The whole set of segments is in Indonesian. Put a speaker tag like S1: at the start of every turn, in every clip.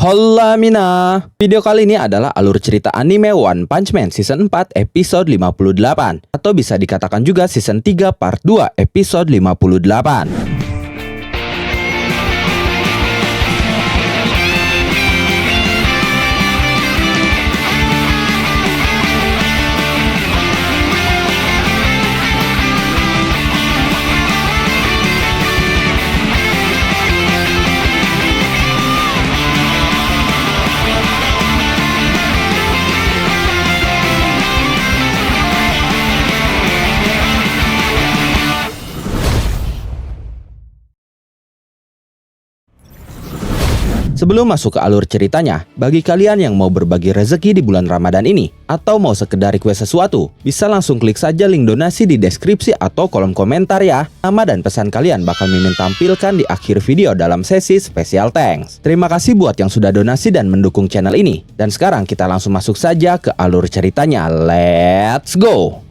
S1: Hola Mina. Video kali ini adalah alur cerita anime One Punch Man Season 4 episode 58, atau bisa dikatakan juga Season 3 Part 2 episode 58. Sebelum masuk ke alur ceritanya, bagi kalian yang mau berbagi rezeki di bulan Ramadan ini, atau mau sekedar request sesuatu, bisa langsung klik saja link donasi di deskripsi atau kolom komentar ya. Nama dan pesan kalian bakal Mimin tampilkan di akhir video dalam sesi special thanks. Terima kasih buat yang sudah donasi dan mendukung channel ini. Dan sekarang kita langsung masuk saja ke alur ceritanya. Let's go!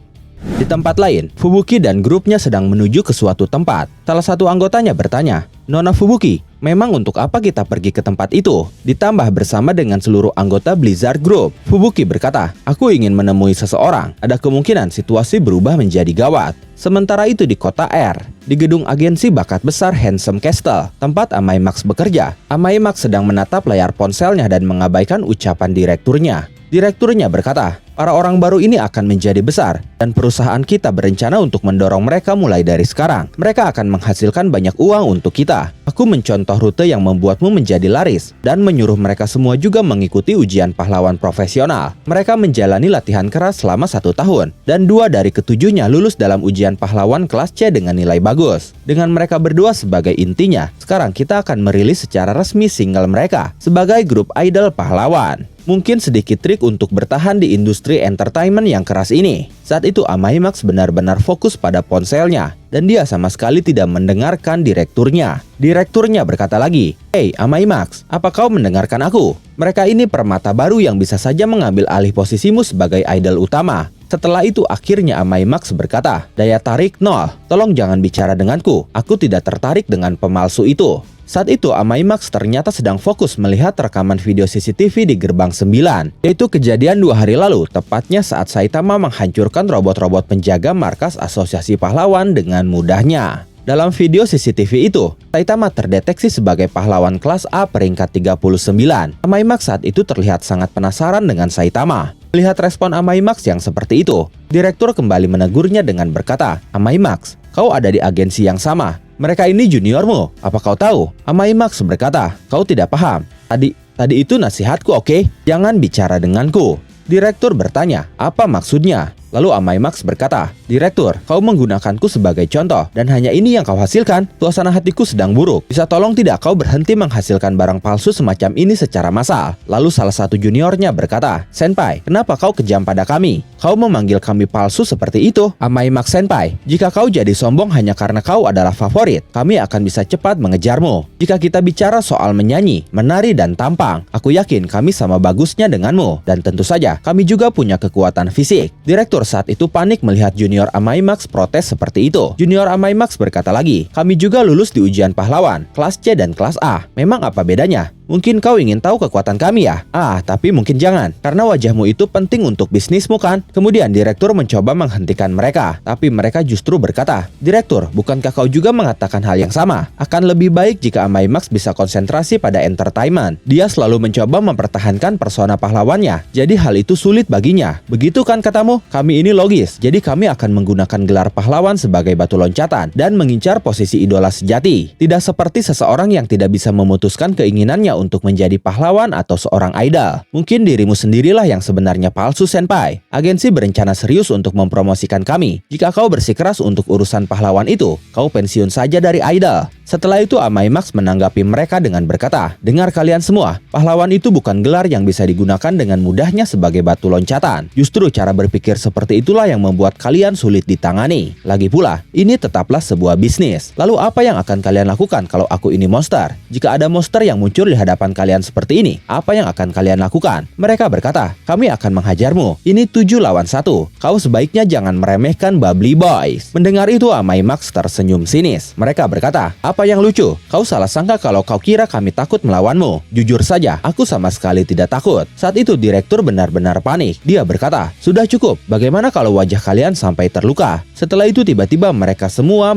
S1: Di tempat lain, Fubuki dan grupnya sedang menuju ke suatu tempat. Salah satu anggotanya bertanya, "Nona Fubuki, memang untuk apa kita pergi ke tempat itu?" Ditambah bersama dengan seluruh anggota Blizzard Group. Fubuki berkata, "Aku ingin menemui seseorang. Ada kemungkinan situasi berubah menjadi gawat." Sementara itu di kota R, di gedung agensi bakat besar Handsome Castle, tempat Amai Max bekerja. Amai Max sedang menatap layar ponselnya dan mengabaikan ucapan direkturnya. Direkturnya berkata, "Para orang baru ini akan menjadi besar, dan perusahaan kita berencana untuk mendorong mereka mulai dari sekarang. Mereka akan menghasilkan banyak uang untuk kita. Aku mencontoh rute yang membuatmu menjadi laris, dan menyuruh mereka semua juga mengikuti ujian pahlawan profesional. Mereka menjalani latihan keras selama 1 tahun, dan 2 dari ketujuhnya lulus dalam ujian pahlawan kelas C dengan nilai bagus. Dengan mereka berdua sebagai intinya, sekarang kita akan merilis secara resmi single mereka sebagai grup idol pahlawan. Mungkin sedikit trik untuk bertahan di industri entertainment yang keras ini." Saat itu Amai Max benar-benar fokus pada ponselnya, dan dia sama sekali tidak mendengarkan direkturnya. Direkturnya berkata lagi, "Hey Amai Max, apa kau mendengarkan aku? Mereka ini permata baru yang bisa saja mengambil alih posisimu sebagai idol utama." Setelah itu akhirnya Amai Max berkata, "Daya tarik 0, tolong jangan bicara denganku, aku tidak tertarik dengan pemalsu itu." Saat itu Amai Max ternyata sedang fokus melihat rekaman video CCTV di gerbang 9, yaitu kejadian 2 hari lalu, tepatnya saat Saitama menghancurkan robot-robot penjaga markas Asosiasi Pahlawan dengan mudahnya. Dalam video CCTV itu, Saitama terdeteksi sebagai pahlawan kelas A peringkat 39. Amai Max saat itu terlihat sangat penasaran dengan Saitama. Melihat respon Amai Max yang seperti itu, direktur kembali menegurnya dengan berkata, "Amai Max, kau ada di agensi yang sama. Mereka ini juniormu, apa kau tahu?" Amai Max berkata, "Kau tidak paham. Tadi itu nasihatku, oke? Jangan bicara denganku." Direktur bertanya, "Apa maksudnya?" Lalu Amai Max berkata, "Direktur, kau menggunakanku sebagai contoh, dan hanya ini yang kau hasilkan. Suasana hatiku sedang buruk. Bisa tolong tidak kau berhenti menghasilkan barang palsu semacam ini secara massal?" Lalu salah satu juniornya berkata, "Senpai, kenapa kau kejam pada kami? Kau memanggil kami palsu seperti itu?" Amai Max senpai, "Jika kau jadi sombong hanya karena kau adalah favorit, kami akan bisa cepat mengejarmu. Jika kita bicara soal menyanyi, menari, dan tampang, aku yakin kami sama bagusnya denganmu. Dan tentu saja, kami juga punya kekuatan fisik." Direktur saat itu panik melihat junior Amai Max protes seperti itu. Junior Amai Max berkata lagi, "Kami juga lulus di ujian pahlawan, kelas C dan kelas A. Memang apa bedanya? Mungkin kau ingin tahu kekuatan kami ya? Tapi mungkin jangan, karena wajahmu itu penting untuk bisnismu kan?" Kemudian direktur mencoba menghentikan mereka, tapi mereka justru berkata, "Direktur, bukankah kau juga mengatakan hal yang sama? Akan lebih baik jika Amai Max bisa konsentrasi pada entertainment. Dia selalu mencoba mempertahankan persona pahlawannya, jadi hal itu sulit baginya. Begitu kan katamu? Kami ini logis, jadi kami akan menggunakan gelar pahlawan sebagai batu loncatan dan mengincar posisi idola sejati. Tidak seperti seseorang yang tidak bisa memutuskan keinginannya untuk menjadi pahlawan atau seorang idol. Mungkin dirimu sendirilah yang sebenarnya palsu, senpai. Agensi berencana serius untuk mempromosikan kami. Jika kau bersikeras untuk urusan pahlawan itu, kau pensiun saja dari idol." Setelah itu Amai Max menanggapi mereka dengan berkata, "Dengar kalian semua, pahlawan itu bukan gelar yang bisa digunakan dengan mudahnya sebagai batu loncatan. Justru cara berpikir seperti itulah yang membuat kalian sulit ditangani. Lagi pula, ini tetaplah sebuah bisnis. Lalu apa yang akan kalian lakukan kalau aku ini monster? Jika ada monster yang muncul di hadapan kalian seperti ini, apa yang akan kalian lakukan?" Mereka berkata, "Kami akan menghajarmu. Ini 7 lawan 1. Kau sebaiknya jangan meremehkan Bubbly Boys." Mendengar itu Amai Max tersenyum sinis. Mereka berkata, Apa yang lucu? Kau salah sangka kalau kau kira kami takut melawanmu. Jujur saja, aku sama sekali tidak takut. Saat itu direktur benar-benar panik. Dia berkata, sudah cukup. Bagaimana kalau wajah kalian sampai terluka? Setelah itu tiba-tiba mereka semua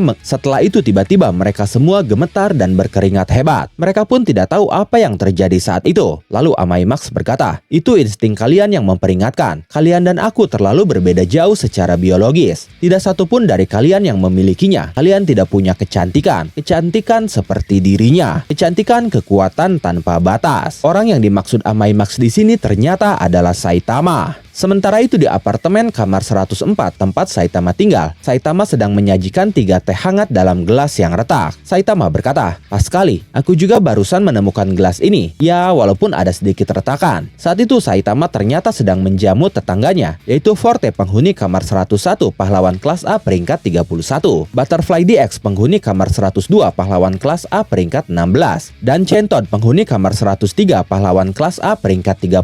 S1: gemetar dan berkeringat hebat. Mereka pun tidak tahu apa yang terjadi saat itu. Lalu Amai Max berkata, itu insting kalian yang memperingatkan. Kalian dan aku terlalu berbeda jauh secara biologis. Tidak satupun dari kalian yang memilikinya. Kalian tidak punya kecantikan seperti dirinya. Kecantikan kekuatan tanpa batas. Orang yang dimaksud Amai Max di sini ternyata adalah Saitama. Sementara itu di apartemen kamar 104 tempat Saitama tinggal, Saitama sedang menyajikan 3 teh hangat dalam gelas yang retak. Saitama berkata, pas sekali, aku juga barusan menemukan gelas ini. Ya, walaupun ada sedikit retakan. Saat itu Saitama ternyata sedang menjamu tetangganya, yaitu Forte penghuni kamar 101 pahlawan kelas A peringkat 31, Butterfly DX penghuni kamar 102 pahlawan kelas A peringkat 16, dan Chenton penghuni kamar 103 pahlawan kelas A peringkat 36.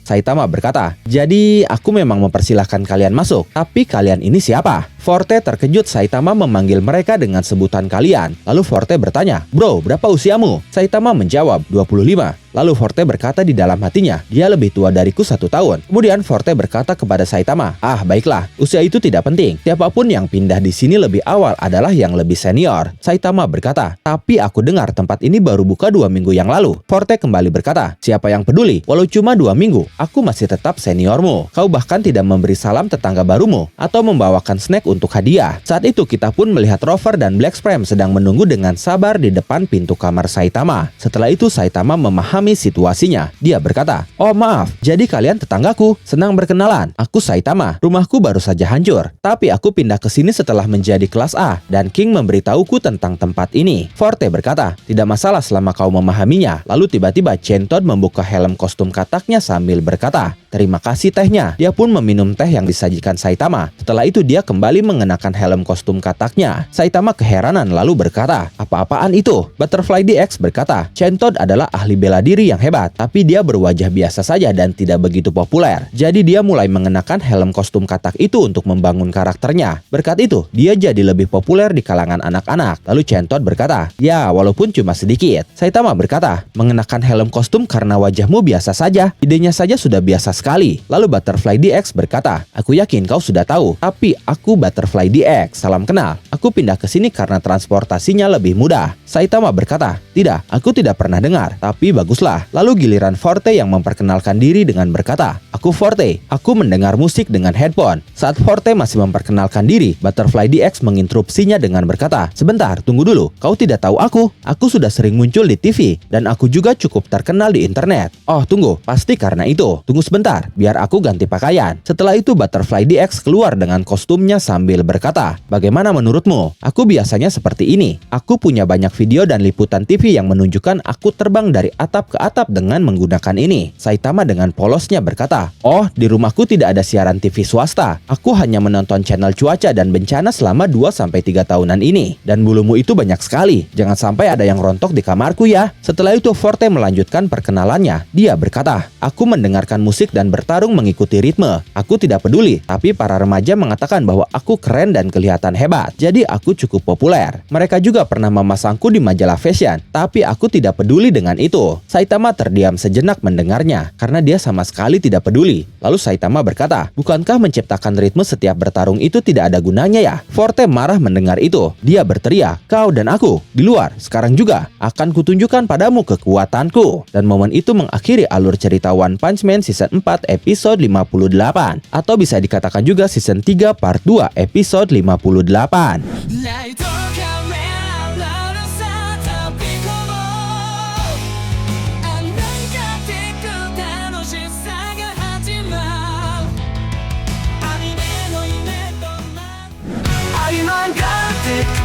S1: Saitama berkata, jadi aku memang mempersilahkan kalian masuk, tapi kalian ini siapa? Forte terkejut Saitama memanggil mereka dengan sebutan kalian. Lalu Forte bertanya, bro, berapa usiamu? Saitama menjawab, 25. Lalu Forte berkata di dalam hatinya, dia lebih tua dariku 1 tahun. Kemudian Forte berkata kepada Saitama, baiklah, usia itu tidak penting. Siapapun yang pindah di sini lebih awal adalah yang lebih senior. Saitama berkata, tapi aku dengar tempat ini baru buka 2 minggu yang lalu. Forte kembali berkata, siapa yang peduli? Walau cuma 2 minggu, aku masih tetap seniormu. Kau bahkan tidak memberi salam tetangga barumu atau membawakan snack untuk hadiah. Saat itu kita pun melihat Rover dan Black Sprem sedang menunggu dengan sabar di depan pintu kamar Saitama. Setelah itu Saitama memahami situasinya. Dia berkata, oh maaf, jadi kalian tetanggaku. Senang berkenalan. Aku Saitama. Rumahku baru saja hancur, tapi aku pindah ke sini setelah menjadi kelas A dan King memberitahuku tentang tempat ini. Forte berkata, tidak masalah selama kau memahaminya. Lalu tiba-tiba Chenton membuka helm kostum kataknya sambil berkata, terima kasih tehnya. Dia pun meminum teh yang disajikan Saitama. Setelah itu dia kembali mengenakan helm kostum kataknya. Saitama keheranan lalu berkata, apa-apaan itu? Butterfly DX berkata, Chenton adalah ahli bela diri yang hebat, tapi dia berwajah biasa saja dan tidak begitu populer. Jadi dia mulai mengenakan helm kostum katak itu untuk membangun karakternya. Berkat itu, dia jadi lebih populer di kalangan anak-anak. Lalu Chenton berkata, ya walaupun cuma sedikit. Saitama berkata, mengenakan helm kostum karena wajahmu biasa saja. Idenya saja sudah biasa sekali. Lalu Butterfly DX berkata, aku yakin kau sudah tahu, tapi aku Butterfly DX, salam kenal. Aku pindah ke sini karena transportasinya lebih mudah. Saitama berkata, tidak, aku tidak pernah dengar, tapi baguslah. Lalu giliran Forte yang memperkenalkan diri dengan berkata, aku Forte, aku mendengar musik dengan headphone. Saat Forte masih memperkenalkan diri, Butterfly DX menginterupsinya dengan berkata, sebentar, tunggu dulu, kau tidak tahu aku sudah sering muncul di TV, dan aku juga cukup terkenal di internet. Oh tunggu, pasti karena itu. Tunggu sebentar, biar aku ganti pakaian. Setelah itu Butterfly DX keluar dengan kostumnya sambil berkata, bagaimana menurutmu? Aku biasanya seperti ini. Aku punya banyak video dan liputan TV yang menunjukkan aku terbang dari atap ke atap dengan menggunakan ini. Saitama dengan polosnya berkata, oh di rumahku tidak ada siaran TV swasta. Aku hanya menonton channel cuaca dan bencana selama 2-3 tahunan ini. Dan bulumu itu banyak sekali. Jangan sampai ada yang rontok di kamarku ya. Setelah itu Forte melanjutkan perkenalannya. Dia berkata, aku mendengarkan musik dan bertarung mengikuti ritme. Aku tidak peduli, tapi para remaja mengatakan bahwa aku keren dan kelihatan hebat. Jadi aku cukup populer. Mereka juga pernah memasangku di majalah fashion, tapi aku tidak peduli dengan itu. Saitama terdiam sejenak mendengarnya, karena dia sama sekali tidak peduli. Lalu Saitama berkata, bukankah menciptakan ritme setiap bertarung itu tidak ada gunanya ya? Forte marah mendengar itu. Dia berteriak, kau dan aku, di luar, sekarang juga, akan kutunjukkan padamu kekuatanku. Dan momen itu mengakhiri alur cerita One Punch Man Season 4 episode 58. Atau bisa dikatakan juga Season 3 Part 2 episode 58.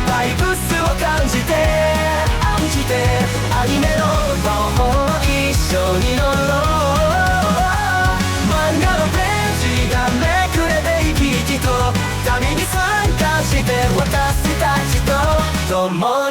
S2: バイブスを感じてアニメの魔法一緒に乗ろう漫画のページがめくれて生き生きと旅に参加して私たちと共に